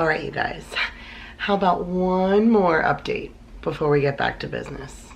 All right, you guys, how about one more update before we get back to business?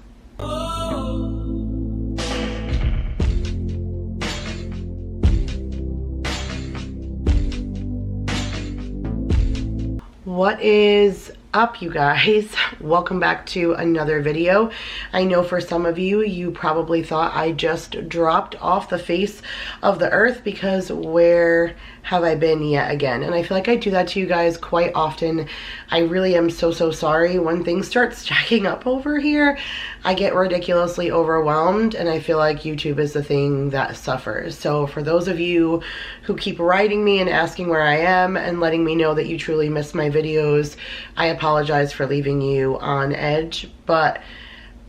What is up, you guys? Welcome back to another video. I know for some of you, you probably thought I just dropped off the face of the earth, because where have I been yet again? And I feel like I do that to you guys quite often. I really am so sorry. When things start stacking up over here, I get ridiculously overwhelmed, and I feel like YouTube is the thing that suffers. So for those of you who keep writing me and asking where I am and letting me know that you truly miss my videos, I apologize for leaving you on edge, but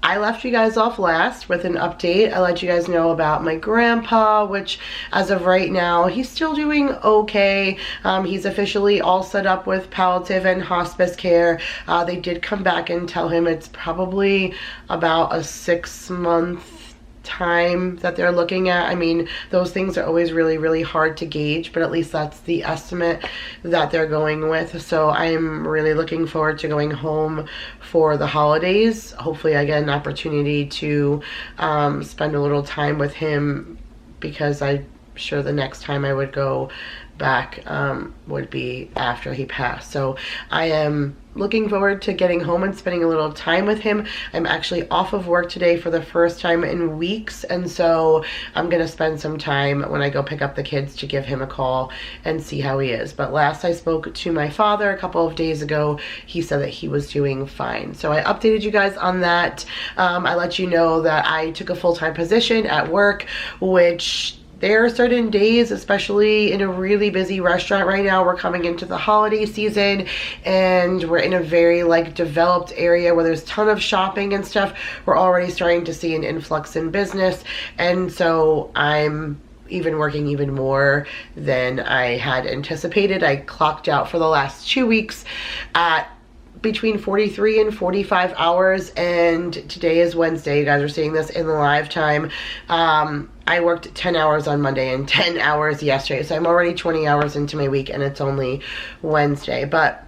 I left you guys off last with an update. I let you guys know about my grandpa, which as of right now, he's still doing okay. He's officially all set up with palliative and hospice care. They did come back and tell him it's probably about a 6-month time that they're looking at. I mean, those things are always really hard to gauge, but at least that's the estimate that they're going with. So I'm really looking forward to going home for the holidays. Hopefully I get an opportunity to spend a little time with him, because I'm sure the next time I would go back would be after he passed. So I am looking forward to getting home and spending a little time with him. I'm actually off of work today for the first time in weeks, and so I'm gonna spend some time when I go pick up the kids to give him a call and see how he is. But last I spoke to my father a couple of days ago, he said that he was doing fine. So I updated you guys on that. I let you know that I took a full-time position at work, which there are certain days, especially in a really busy restaurant right now. We're coming into the holiday season, and we're in a very developed area where there's a ton of shopping and stuff. We're already starting to see an influx in business, and so I'm working even more than I had anticipated. I clocked out for the last 2 weeks at between 43 and 45 hours, and today is Wednesday. You guys are seeing this in the live time. I worked 10 hours on Monday and 10 hours yesterday, so I'm already 20 hours into my week, and it's only Wednesday. But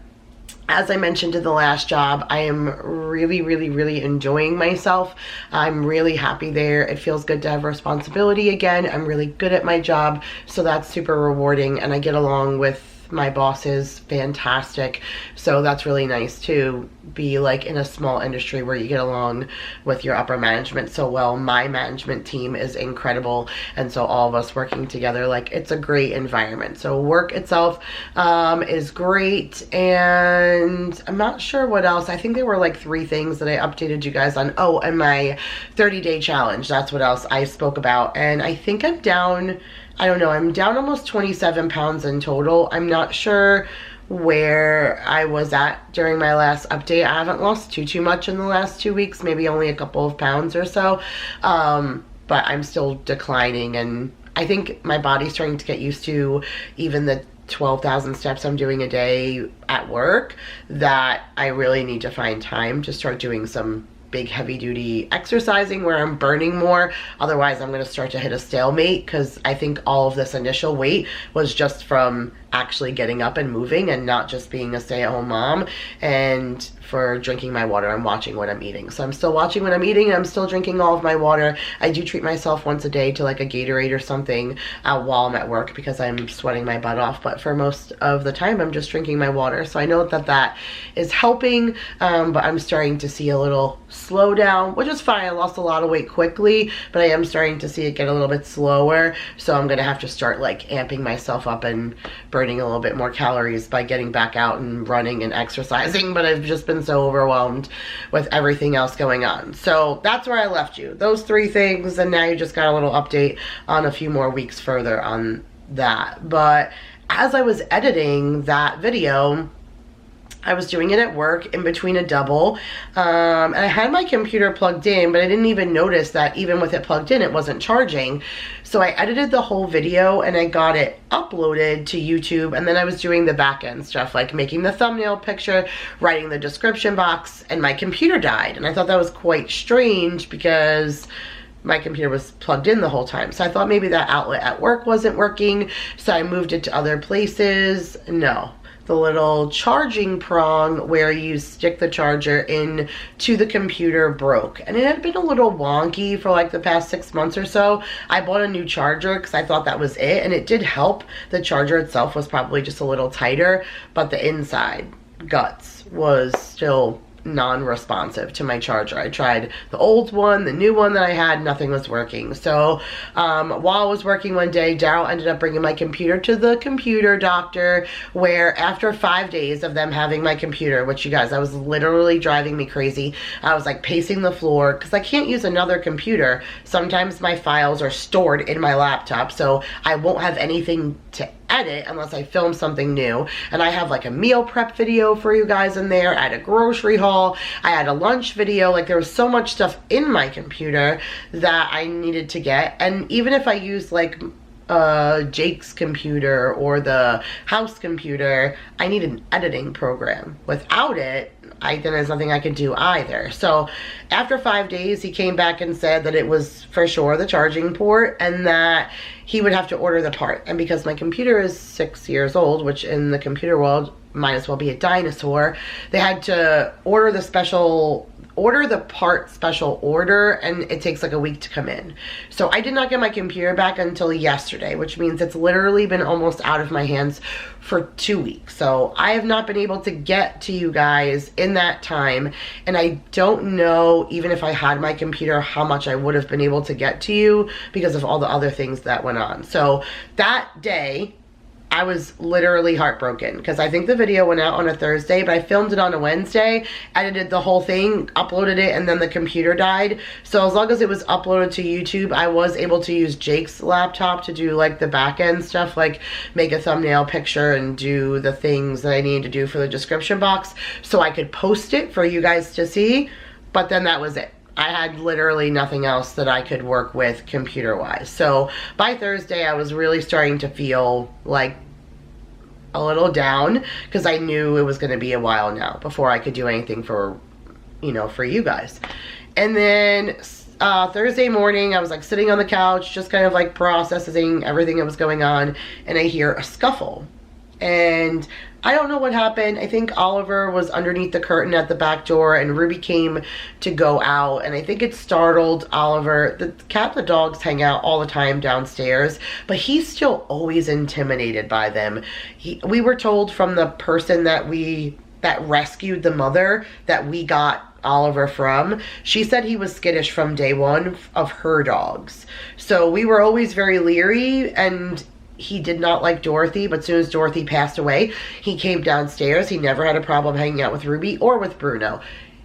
as I mentioned in the last job, I am really enjoying myself. I'm really happy there. It feels good to have responsibility again. I'm really good at my job, so that's super rewarding, and I get along with my boss is fantastic. So that's really nice to be in a small industry where you get along with your upper management so well. My management team is incredible, and so all of us working together, it's a great environment. So work itself is great, and I'm not sure what else. I think there were 3 things that I updated you guys on. Oh, and my 30-day challenge, that's what else I spoke about. And I think I'm down, I don't know, I'm down almost 27 pounds in total. I'm not sure where I was at during my last update. I haven't lost too much in the last 2 weeks, maybe only a couple of pounds or so. But I'm still declining, and I think my body's starting to get used to even the 12,000 steps I'm doing a day at work, that I really need to find time to start doing some big heavy duty exercising where I'm burning more. Otherwise I'm going to start to hit a stalemate, because I think all of this initial weight was just from actually getting up and moving and not just being a stay-at-home mom. And for drinking my water, I'm watching what I'm eating. So I'm still watching what I'm eating, and I'm still drinking all of my water. I do treat myself once a day to a Gatorade or something while I'm at work, because I'm sweating my butt off. But for most of the time, I'm just drinking my water. So I know that is helping, but I'm starting to see a little slowdown, which is fine. I lost a lot of weight quickly, but I am starting to see it get a little bit slower. So I'm gonna have to start amping myself up and burning a little bit more calories by getting back out and running and exercising. But I've just been so overwhelmed with everything else going on. So that's where I left you, those 3 things, and now you just got a little update on a few more weeks further on that. But as I was editing that video, I was doing it at work in between a double, and I had my computer plugged in, but I didn't even notice that even with it plugged in, it wasn't charging. So I edited the whole video and I got it uploaded to YouTube, and then I was doing the back end stuff, making the thumbnail picture, writing the description box, and my computer died. And I thought that was quite strange, because my computer was plugged in the whole time. So I thought maybe that outlet at work wasn't working, so I moved it to other places. No, the little charging prong where you stick the charger in to the computer broke, and it had been a little wonky for like the past 6 months or so. I bought a new charger because I thought that was it, and it did help. The charger itself was probably just a little tighter, but the inside guts was still non-responsive to my charger. I tried the old one, the new one that I had, nothing was working. So while I was working one day, Daryl ended up bringing my computer to the computer doctor, where after 5 days of them having my computer, which you guys, I was literally driving me crazy. I was like pacing the floor because I can't use another computer. Sometimes my files are stored in my laptop, so I won't have anything to edit unless I film something new. And I have like a meal prep video for you guys in there. I had a grocery haul. I had a lunch video. Like there was so much stuff in my computer that I needed to get. And even if I used like Jake's computer or the house computer, I need an editing program. Without it, there's nothing I could do either. So after 5 days, he came back and said that it was for sure the charging port and that he would have to order the part. And because my computer is 6 years old, which in the computer world might as well be a dinosaur, they had to order the part special order, and it takes like a week to come in. So I did not get my computer back until yesterday, which means it's literally been almost out of my hands for 2 weeks. So I have not been able to get to you guys in that time, and I don't know, even if I had my computer, how much I would have been able to get to you because of all the other things that went on. So that day, I was literally heartbroken because I think the video went out on a Thursday, but I filmed it on a Wednesday, edited the whole thing, uploaded it, and then the computer died. So as long as it was uploaded to YouTube, I was able to use Jake's laptop to do like the back end stuff, like make a thumbnail picture and do the things that I needed to do for the description box so I could post it for you guys to see. But then that was it. I had literally nothing else that I could work with computer-wise. So by Thursday, I was really starting to feel like a little down because I knew it was going to be a while now before I could do anything for, you know, for you guys. And then Thursday morning, I was like sitting on the couch, just kind of like processing everything that was going on, and I hear a scuffle. And I don't know what happened. I think Oliver was underneath the curtain at the back door and Ruby came to go out, and I think it startled Oliver. The cat and the dogs hang out all the time downstairs, but he's still always intimidated by them. We were told from the person that rescued the mother that we got Oliver from, she said he was skittish from day one of her dogs. So we were always very leery, and he did not like Dorothy, but as soon as Dorothy passed away, he came downstairs. He never had a problem hanging out with Ruby or with Bruno.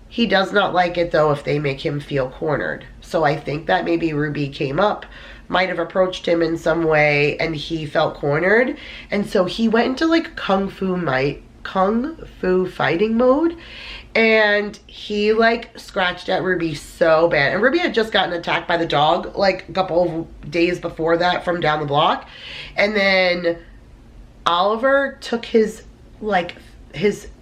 He does not like it though if they make him feel cornered. So I think that maybe Ruby came up, might have approached him in some way, and he felt cornered. And so he went into like kung fu fighting mode, and he like scratched at Ruby so bad. And Ruby had just gotten attacked by the dog like a couple of days before that from down the block. And then Oliver took his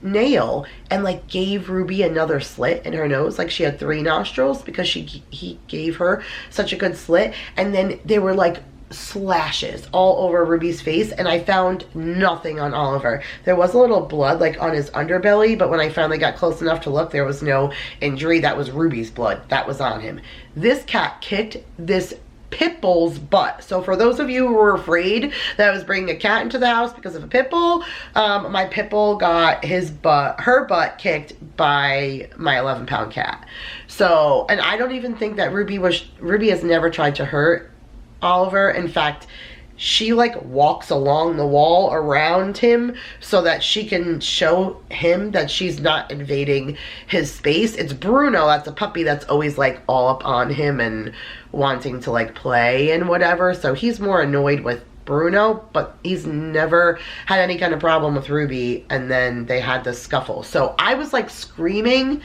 nail and like gave Ruby another slit in her nose. Like she had 3 nostrils because he gave her such a good slit. And then there were like slashes all over Ruby's face, and I found nothing on Oliver. There was a little blood like on his underbelly, but when I finally got close enough to look, there was no injury. That was Ruby's blood that was on him. This cat kicked this pit bull's butt. So for those of you who were afraid that I was bringing a cat into the house because of a pit bull, my pit bull got her butt kicked by my 11-pound cat. So, and I don't even think that Ruby has never tried to hurt Oliver. In fact, she like walks along the wall around him so that she can show him that she's not invading his space. It's Bruno, that's a puppy, that's always like all up on him and wanting to like play and whatever. So he's more annoyed with Bruno, but he's never had any kind of problem with Ruby. And then they had this scuffle. So I was like screaming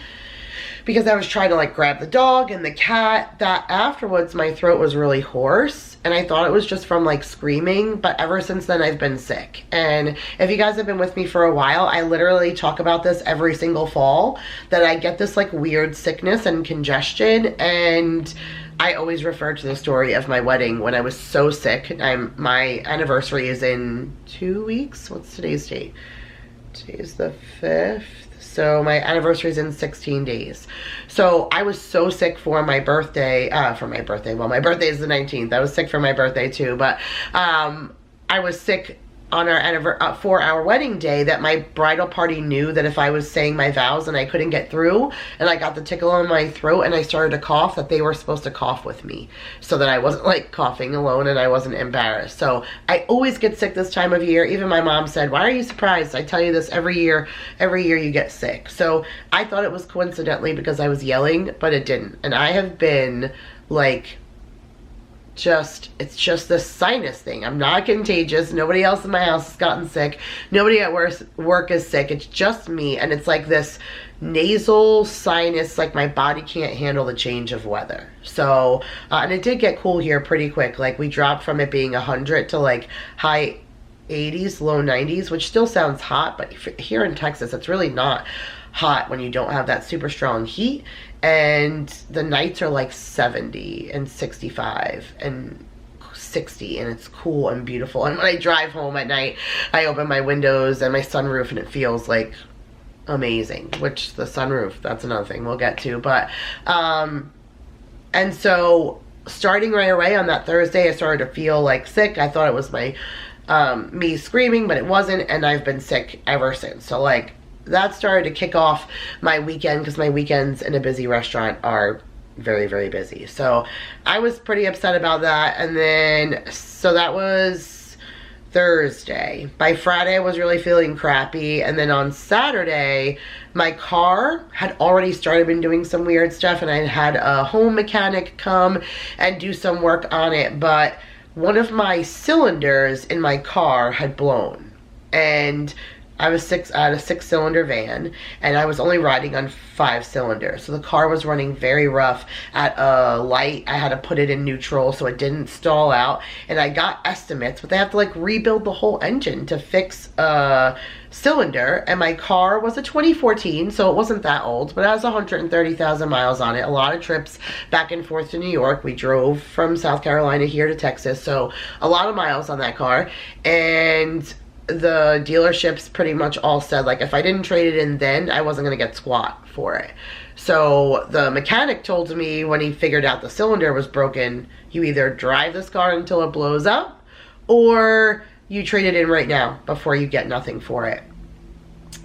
because I was trying to like grab the dog and the cat, that afterwards my throat was really hoarse, and I thought it was just from like screaming. But ever since then I've been sick. And if you guys have been with me for a while, I literally talk about this every single fall, that I get this like weird sickness and congestion. And I always refer to the story of my wedding when I was so sick. My anniversary is in 2 weeks. What's today's date? Today's the 5th. So my anniversary is in 16 days. So I was so sick for my birthday, well, my birthday is the 19th. I was sick for my birthday too, but I was sick on our for our wedding day, that my bridal party knew that if I was saying my vows and I couldn't get through and I got the tickle in my throat and I started to cough, that they were supposed to cough with me so that I wasn't like coughing alone and I wasn't embarrassed. So I always get sick this time of year. Even my mom said, why are you surprised? I tell you this every year you get sick. So I thought it was coincidentally because I was yelling, but it didn't. And I have been like, it's just this sinus thing. I'm not contagious. Nobody else in my house has gotten sick. Nobody at work is sick. It's just me. And it's like this nasal sinus, like my body can't handle the change of weather. So, and it did get cool here pretty quick. Like we dropped from it being 100 to like high 80s, low 90s, which still sounds hot, but here in Texas, it's really not hot when you don't have that super strong heat. And the nights are like 70 and 65 and 60, and it's cool and beautiful. And when I drive home at night, I open my windows and my sunroof and it feels like amazing, which the sunroof, that's another thing we'll get to. But and so starting right away on that Thursday, I started to feel like sick. I thought it was my me screaming, but it wasn't, and I've been sick ever since. So like that started to kick off my weekend, because my weekends in a busy restaurant are very, very busy. So I was pretty upset about that. And then, so that was Thursday. By Friday, I was really feeling crappy. And then on Saturday, my car had already started been doing some weird stuff, and I had a home mechanic come and do some work on it. But one of my cylinders in my car had blown. And I was at a 6-cylinder van, and I was only riding on 5 cylinders. So the car was running very rough at a light. I had to put it in neutral so it didn't stall out. And I got estimates, but they have to like rebuild the whole engine to fix a cylinder. And my car was a 2014, so it wasn't that old, but it has 130,000 miles on it. A lot of trips back and forth to New York. We drove from South Carolina here to Texas, so a lot of miles on that car. And the dealerships pretty much all said, like, if I didn't trade it in then, I wasn't gonna get squat for it. So the mechanic told me when he figured out the cylinder was broken, you either drive this car until it blows up, or you trade it in right now before you get nothing for it.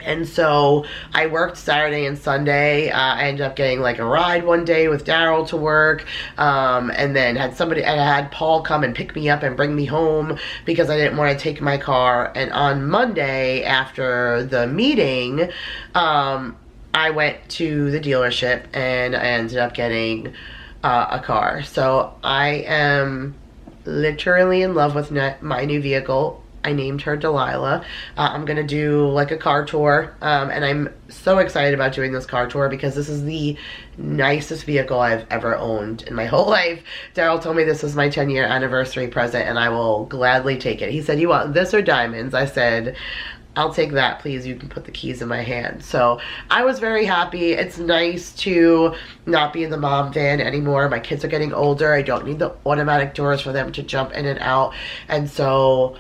And so I worked Saturday and Sunday. I ended up getting like a ride one day with Daryl to work, and then I had Paul come and pick me up and bring me home because I didn't want to take my car. And on Monday after the meeting, I went to the dealership and I ended up getting a car. So I am literally in love with my new vehicle. I named her Delilah. I'm gonna do like a car tour, and I'm so excited about doing this car tour because this is the nicest vehicle I've ever owned in my whole life. Daryl told me this was my 10-year anniversary present, and I will gladly take it. He said, you want this or diamonds? I said, I'll take that, please. You can put the keys in my hand. So I was very happy. It's nice to not be in the mom van anymore. My kids are getting older. I don't need the automatic doors for them to jump in and out. And so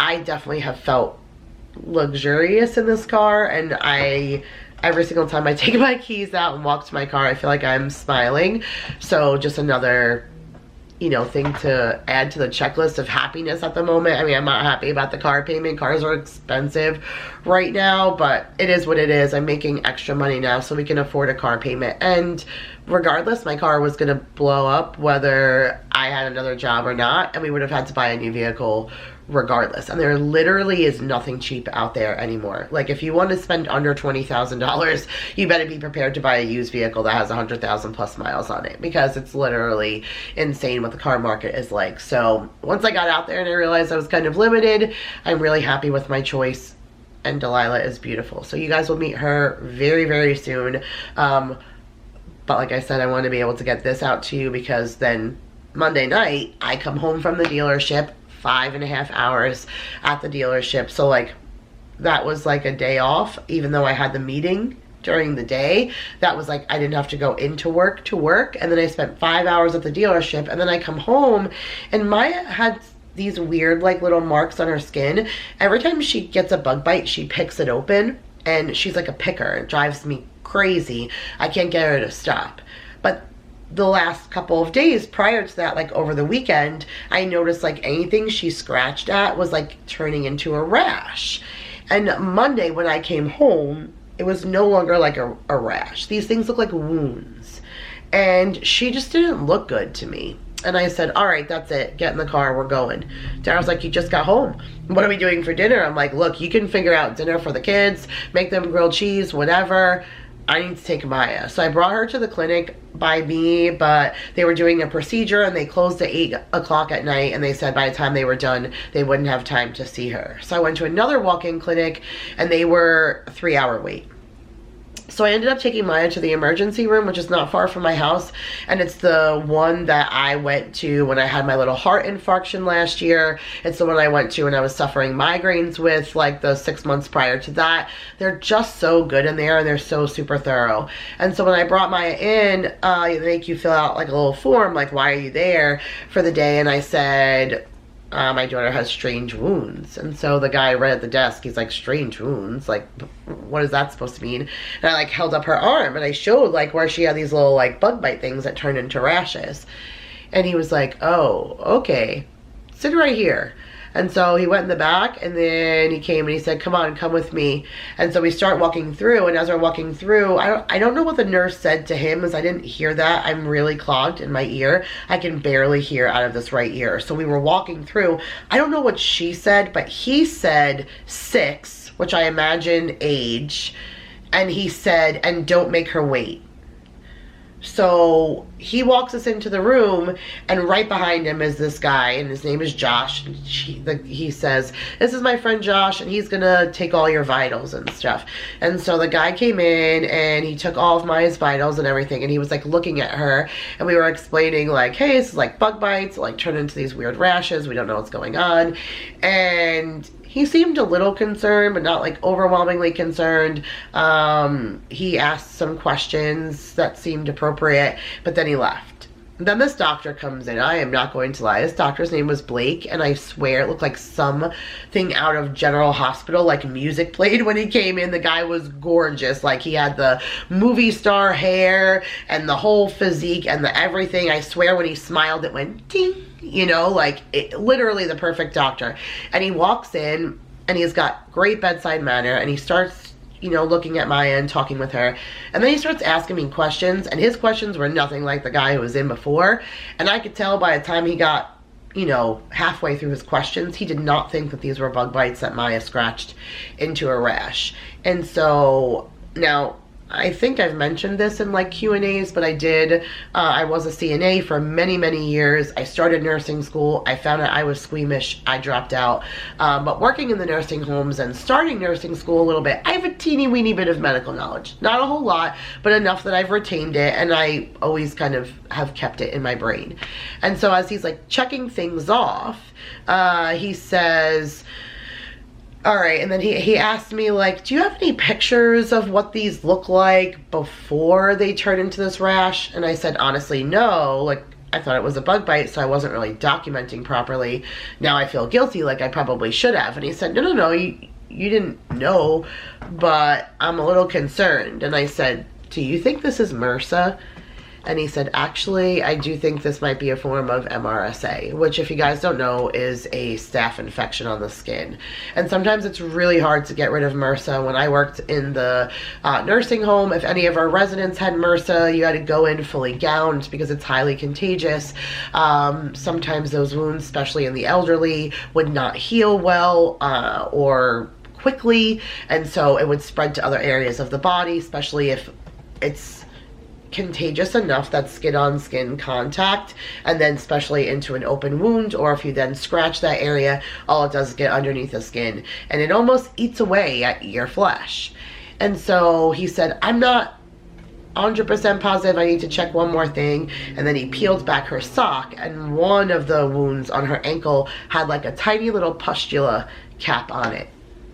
I definitely have felt luxurious in this car, and every single time I take my keys out and walk to my car, I feel like I'm smiling. So just another, thing to add to the checklist of happiness at the moment. I mean, I'm not happy about the car payment. Cars are expensive right now, but it is what it is. I'm making extra money now so we can afford a car payment. And regardless, my car was gonna blow up whether I had another job or not, and we would have had to buy a new vehicle regardless. And there literally is nothing cheap out there anymore. Like, if you want to spend under $20,000, you better be prepared to buy a used vehicle that has 100,000 plus miles on it, because it's literally insane what the car market is like. So once I got out there and I realized I was kind of limited, I'm really happy with my choice, and Delilah is beautiful. So you guys will meet her very, very soon. But like I said, I want to be able to get this out to you, because then Monday night I come home from the dealership, 5.5 hours at the dealership. So like, that was like a day off, even though I had the meeting during the day. That was like, I didn't have to go into work to work. And then I spent 5 hours at the dealership, and then I come home and Maya had these weird like little marks on her skin. Every time she gets a bug bite, she picks it open, and she's like a picker. It drives me crazy. I can't get her to stop. But the last couple of days prior to that, like over the weekend, I noticed like anything she scratched at was like turning into a rash. And Monday when I came home, it was no longer like a rash. These things look like wounds. And she just didn't look good to me. And I said, all right, that's it. Get in the car, we're going. Daryl's like, you just got home. What are we doing for dinner? I'm like, look, you can figure out dinner for the kids, make them grilled cheese, whatever. I need to take Maya. So I brought her to the clinic by me, but they were doing a procedure and they closed at 8 o'clock at night, and they said by the time they were done, they wouldn't have time to see her. So I went to another walk-in clinic and they were a 3-hour wait. So I ended up taking Maya to the emergency room, which is not far from my house. And it's the one that I went to when I had my little heart infarction last year. It's the one I went to when I was suffering migraines with, like the 6 months prior to that. They're just so good in there, and they're so super thorough. And so when I brought Maya in, they make you fill out like a little form, like why are you there for the day? And I said, my daughter has strange wounds. And so the guy right at the desk, he's like, strange wounds? Like, what is that supposed to mean? And I like held up her arm and I showed like where she had these little like bug bite things that turned into rashes. And he was like, oh, okay, sit right here. And so he went in the back, and then he came and he said, come on, come with me. And so we start walking through, and as we're walking through, I don't know what the nurse said to him, as I didn't hear that. I'm really clogged in my ear. I can barely hear out of this right ear. So we were walking through. I don't know what she said, but he said 6, which I imagine age. And he said, and don't make her wait. So he walks us into the room, and right behind him is this guy, and his name is Josh. And he says, this is my friend Josh, and he's gonna take all your vitals and stuff. And so the guy came in and he took all of Maya's vitals and everything, and he was like looking at her, and we were explaining like, hey, this is like bug bites, like turn into these weird rashes, we don't know what's going on. And he seemed a little concerned, but not like overwhelmingly concerned. He asked some questions that seemed appropriate, but then he left. Then this doctor comes in. I am not going to lie. This doctor's name was Blake, and I swear it looked like something out of General Hospital, like music played when he came in. The guy was gorgeous. Like he had the movie star hair and the whole physique and the everything. I swear when he smiled, it went ding. You know, like literally the perfect doctor. And he walks in and he's got great bedside manner, and he starts, you know, looking at Maya and talking with her. And then he starts asking me questions, and his questions were nothing like the guy who was in before. And I could tell by the time he got, you know, halfway through his questions, he did not think that these were bug bites that Maya scratched into a rash. And so now, I think I've mentioned this in like Q&As, but I was a CNA for many, many years. I started nursing school. I found out I was squeamish. I dropped out. But working in the nursing homes and starting nursing school a little bit, I have a teeny weeny bit of medical knowledge. Not a whole lot, but enough that I've retained it, and I always kind of have kept it in my brain. And so as he's like checking things off, he says, all right, and then he asked me like, do you have any pictures of what these look like before they turn into this rash? And I said, honestly, no. Like, I thought it was a bug bite, so I wasn't really documenting properly. Now I feel guilty, like I probably should have. And he said, no, you didn't know, but I'm a little concerned. And I said, do you think this is MRSA? And he said, actually, I do think this might be a form of MRSA, which, if you guys don't know, is a staph infection on the skin. And sometimes it's really hard to get rid of MRSA. When I worked in the nursing home, if any of our residents had MRSA, you had to go in fully gowned because it's highly contagious. Sometimes those wounds, especially in the elderly, would not heal well or quickly. And so it would spread to other areas of the body, especially if it's contagious enough that skin on skin contact, and then especially into an open wound, or if you then scratch that area, all it does is get underneath the skin and it almost eats away at your flesh. And so he said, I'm not 100% positive, I need to check one more thing. And then he peeled back her sock, and one of the wounds on her ankle had like a tiny little pustula cap on it.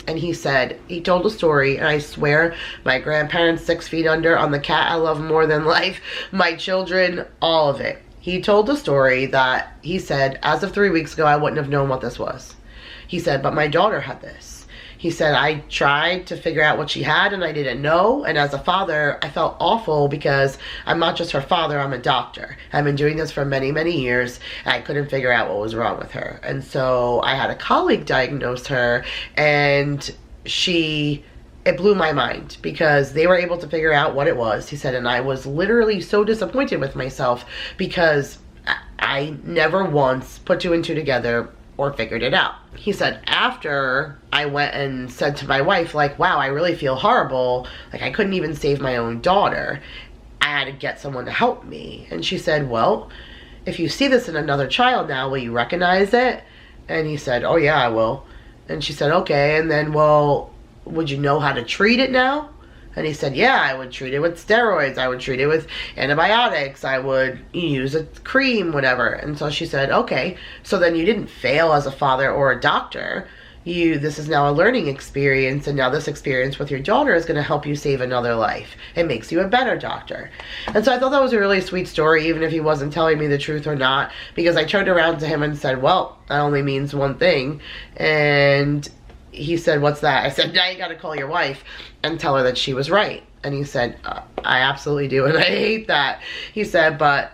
And he said, he told a story, and I swear, my grandparents 6 feet under, on the cat I love more than life, my children, all of it. he told the story that he said, as of 3 weeks ago, I wouldn't have known what this was. He said, but my daughter had this. He said, I tried to figure out what she had and I didn't know. And as a father, I felt awful because I'm not just her father, I'm a doctor. I've been doing this for many, many years. And I couldn't figure out what was wrong with her. And so I had a colleague diagnose her, and it blew my mind because they were able to figure out what it was. He said, and I was literally so disappointed with myself because I never once put two and two together or figured it out. He said, after I went and said to my wife, like, wow, I really feel horrible. Like, I couldn't even save my own daughter. I had to get someone to help me. And she said, well, if you see this in another child now, will you recognize it? And he said, oh yeah, I will. And she said, okay. And then, well, would you know how to treat it now? And he said, yeah, I would treat it with steroids. I would treat it with antibiotics. I would use a cream, whatever. And so she said, okay, so then you didn't fail as a father or a doctor. This is now a learning experience, and now this experience with your daughter is going to help you save another life. It makes you a better doctor. And so I thought that was a really sweet story, even if he wasn't telling me the truth or not, because I turned around to him and said, well, that only means one thing. And he said, what's that? I said, now you got to call your wife and tell her that she was right. And he said, I absolutely do, and I hate that. He said, but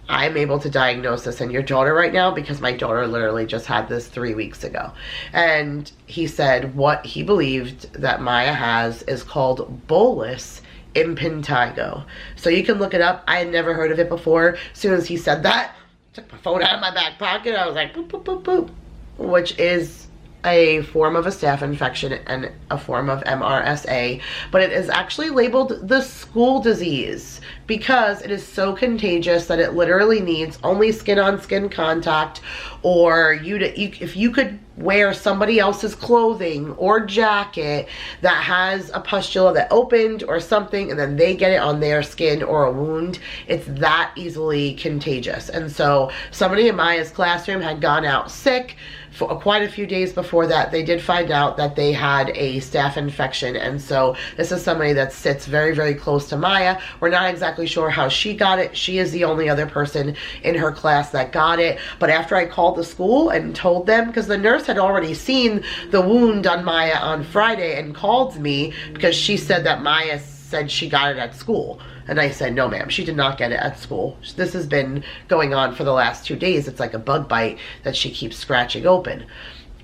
I'm able to diagnose this in your daughter right now because my daughter literally just had this 3 weeks ago. And he said what he believed that Maya has is called bullous impetigo. So you can look it up. I had never heard of it before. As soon as he said that, I took my phone out of my back pocket. I was like, boop, boop, boop, boop, which is a form of a staph infection and a form of MRSA, but it is actually labeled the school disease because it is so contagious that it literally needs only skin-on-skin contact, or if you could wear somebody else's clothing or jacket that has a pustula that opened or something, and then they get it on their skin or a wound, it's that easily contagious. And so somebody in Maya's classroom had gone out sick. For quite a few days before that, they did find out that they had a staph infection, and so this is somebody that sits very, very close to Maya. We're not exactly sure how she got it. She is the only other person in her class that got it, but after I called the school and told them, because the nurse had already seen the wound on Maya on Friday and called me because she said that Maya said she got it at school. And I said, no ma'am, she did not get it at school. This has been going on for the last 2 days. It's like a bug bite that she keeps scratching open.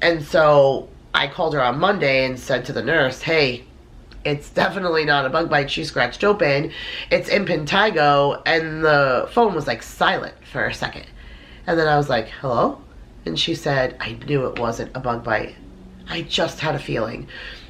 And so I called her on Monday and said to the nurse, hey, it's definitely not a bug bite she scratched open. It's impetigo. And the phone was like silent for a second. And then I was like, hello? And she said, I knew it wasn't a bug bite. I just had a feeling.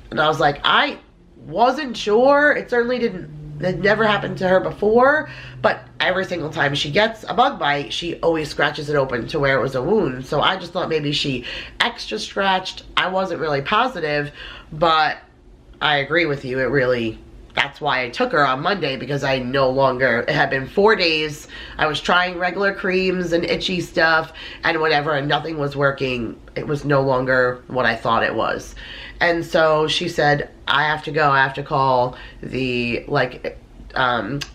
And I was like, I wasn't sure. It certainly didn't. It never happened to her before, but every single time she gets a bug bite, she always scratches it open to where it was a wound. So I just thought maybe she extra scratched. I wasn't really positive, but I agree with you. That's why I took her on Monday, because I no longer, it had been 4 days. I was trying regular creams and itchy stuff and whatever, and nothing was working. It was no longer what I thought it was. And so she said, I have to go. I have to call the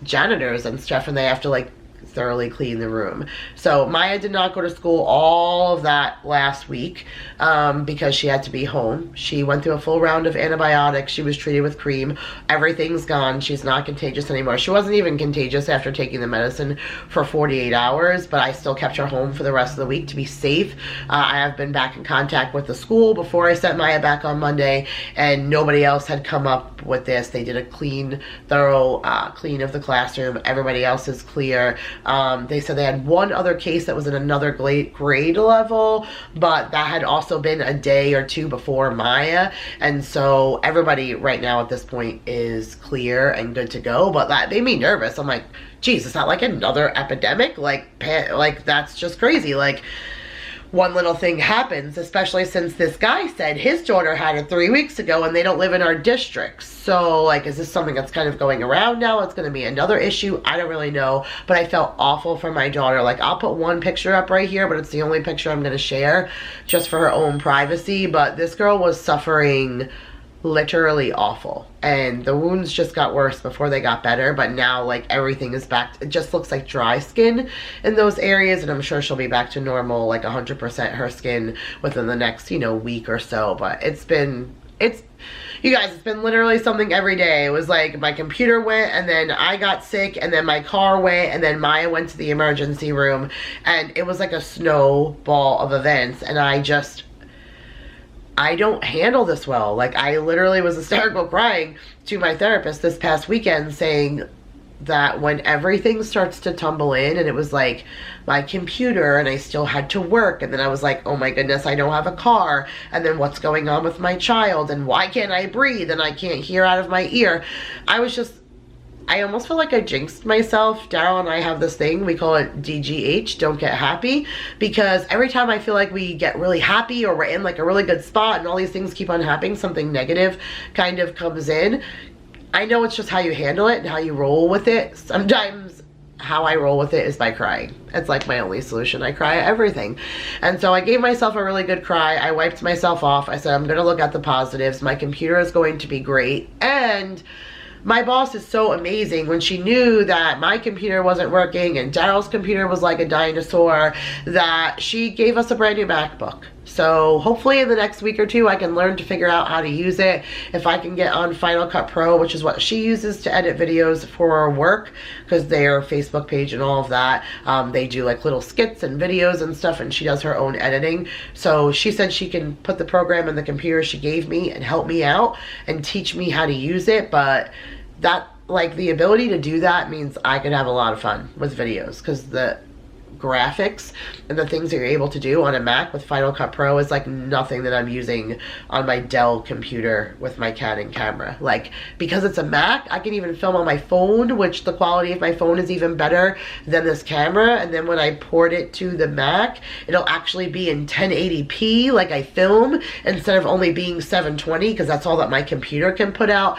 janitors and stuff, and they have to thoroughly clean the room. So Maya did not go to school all of that last week because she had to be home. She went through a full round of antibiotics. She was treated with cream. Everything's gone. She's not contagious anymore. She wasn't even contagious after taking the medicine for 48 hours, but I still kept her home for the rest of the week to be safe. I have been back in contact with the school before I sent Maya back on Monday, and nobody else had come up with this. They did a thorough clean of the classroom. Everybody else is clear. They said they had one other case that was in another grade level, but that had also been a day or two before Maya, and so everybody right now at this point is clear and good to go. But that made me nervous. I'm like, geez, it's not like another epidemic? That's just crazy. One little thing happens, especially since this guy said his daughter had it 3 weeks ago and they don't live in our district. So is this something that's kind of going around now? It's going to be another issue. I don't really know, but I felt awful for my daughter. I'll put one picture up right here, but it's the only picture I'm going to share just for her own privacy. But this girl was suffering literally awful, and the wounds just got worse before they got better, but now like everything is back. It just looks like dry skin in those areas, and I'm sure she'll be back to normal, like 100% her skin within the next, you know, week or so. But you guys, it's been literally something every day. It was like my computer went, and then I got sick, and then my car went, and then Maya went to the emergency room, and it was like a snowball of events, and I don't handle this well. Like, I literally was hysterical crying to my therapist this past weekend, saying that when everything starts to tumble in, and it was like my computer, and I still had to work, and then I was like, oh my goodness, I don't have a car, and then what's going on with my child, and why can't I breathe, and I can't hear out of my ear. I almost feel like I jinxed myself. Daryl and I have this thing, we call it DGH, don't get happy, because every time I feel like we get really happy, or we're in like a really good spot, and all these things keep on happening, something negative kind of comes in. I know it's just how you handle it and how you roll with it. Sometimes how I roll with it is by crying. It's like my only solution. I cry at everything. And so I gave myself a really good cry. I wiped myself off. I said, I'm going to look at the positives. My computer is going to be great. And my boss is so amazing. When she knew that my computer wasn't working and Daryl's computer was like a dinosaur, that she gave us a brand new MacBook. So hopefully in the next week or two I can learn to figure out how to use it. If I can get on Final Cut Pro, which is what she uses to edit videos for work, because their Facebook page and all of that, they do like little skits and videos and stuff, and she does her own editing. So she said she can put the program in the computer she gave me and help me out and teach me how to use it. But that, like, the ability to do that means I could have a lot of fun with videos, because the graphics and the things that you're able to do on a Mac with Final Cut Pro is like nothing that I'm using on my Dell computer with my Canon camera. Like, because it's a Mac, I can even film on my phone, which the quality of my phone is even better than this camera. And then when I port it to the Mac, it'll actually be in 1080p like I film, instead of only being 720, because that's all that my computer can put out.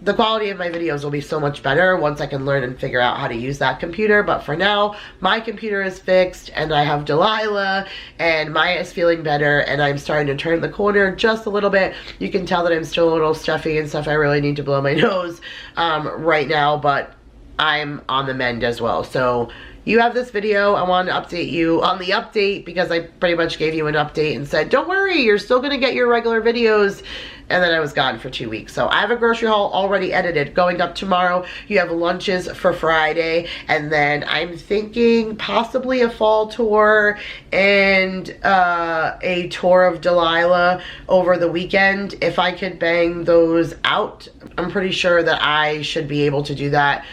The quality of my videos will be so much better once I can learn and figure out how to use that computer. But for now, my computer is fixed, and I have Delilah, and Maya is feeling better, and I'm starting to turn the corner just a little bit. You can tell that I'm still a little stuffy and stuff. I really need to blow my nose right now, but I'm on the mend as well. So you have this video. I wanted to update you on the update, because I pretty much gave you an update and said, don't worry, you're still gonna get your regular videos. And then I was gone for 2 weeks. So I have a grocery haul already edited going up tomorrow. You have lunches for Friday, and then I'm thinking possibly a fall tour and a tour of Delilah over the weekend. If I could bang those out, I'm pretty sure that I should be able to do that,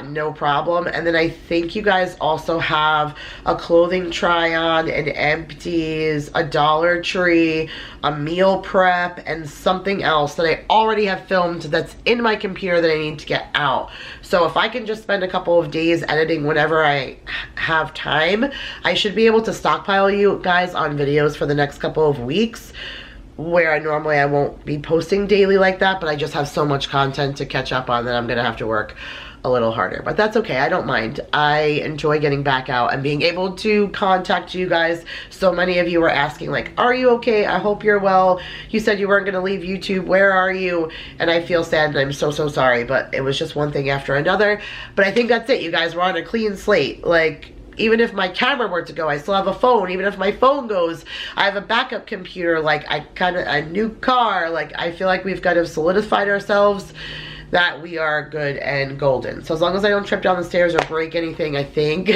no problem. And then I think you guys also have a clothing try on, an empties, a Dollar Tree, a meal prep, and something else that I already have filmed that's in my computer that I need to get out. So if I can just spend a couple of days editing whenever I have time, I should be able to stockpile you guys on videos for the next couple of weeks, where normally I won't be posting daily like that, but I just have so much content to catch up on that I'm gonna have to work a little harder. But that's okay, I don't mind. I enjoy getting back out and being able to contact you guys. So many of you were asking, like, are you okay? I hope you're well. You said you weren't gonna leave YouTube. Where are you? And I feel sad, and I'm so sorry, but it was just one thing after another. But I think that's it, you guys. We're on a clean slate. Like, even if my camera were to go, I still have a phone. Even if my phone goes, I have a backup computer. Like, a new car. Like, I feel like we've kind of solidified ourselves that we are good and golden. So as long as I don't trip down the stairs or break anything, I think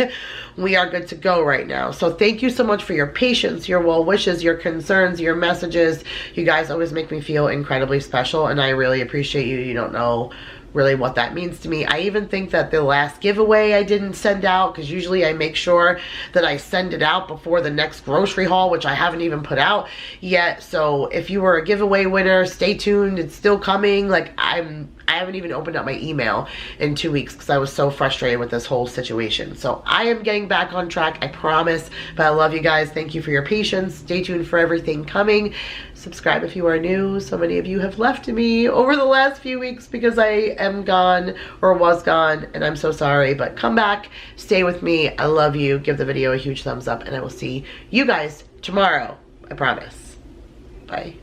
we are good to go right now. So thank you so much for your patience, your well wishes, your concerns, your messages. You guys always make me feel incredibly special, and I really appreciate you. You don't know really what that means to me. I even think that the last giveaway I didn't send out, because usually I make sure that I send it out before the next grocery haul, which I haven't even put out yet. So if you were a giveaway winner, stay tuned. It's still coming. Like, I haven't even opened up my email in 2 weeks because I was so frustrated with this whole situation. So I am getting back on track, I promise. But I love you guys. Thank you for your patience. Stay tuned for everything coming. Subscribe if you are new. So many of you have left me over the last few weeks because I am gone or was gone, and I'm so sorry. But come back, stay with me. I love you. Give the video a huge thumbs up, and I will see you guys tomorrow. I promise. Bye.